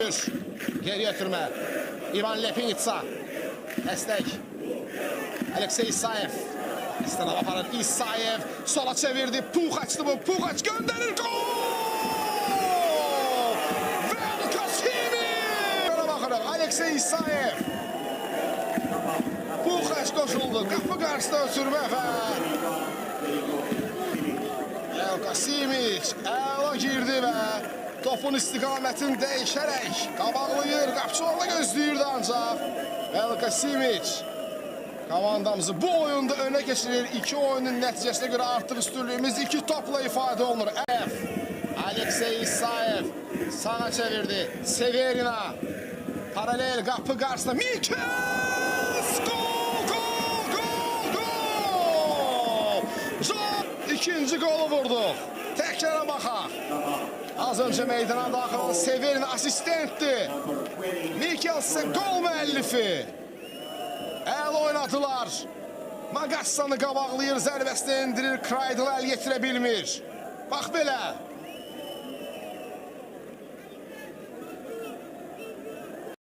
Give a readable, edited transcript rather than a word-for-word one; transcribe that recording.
dönüş. Geriye ötürme. İvan Lepinitsa. Destek. Aleksey İsayev. İstinav aparır. İsayev sola çevirdi. Puxaç'tı bu. Puxaç gönderir. Gol! Velkasimi! Böyle bakalım. Aleksey İsayev. Puxaç koşuldu. Kapı karşısında ötürme ve Velkasimiç əla girdi və topun istiqamətini dəyişərək qabaqlayır. Qapçı orada gözləyirdi ancaq. Velkasimiç komandamızı bu oyunda önə keçirir. İki oyunun nəticəsinə görə artıq üstünlüyümüz iki topla ifadə olunur. Aleksey İsayev sağa çevirdi. Severina paralel qapı qarşısında. Mikes! Gol! Gol! Gol! Gol! İkinci golu vurdu. Təkrara baxaq. Az önce meydana daxil olan Severin asistentdi. Mikels ise gol müəllifi. Əla oynadılar. Magassanı qabaqlayır, zərbəsini endirir. Kraydıl əl yetirə bilmir. Bax belə.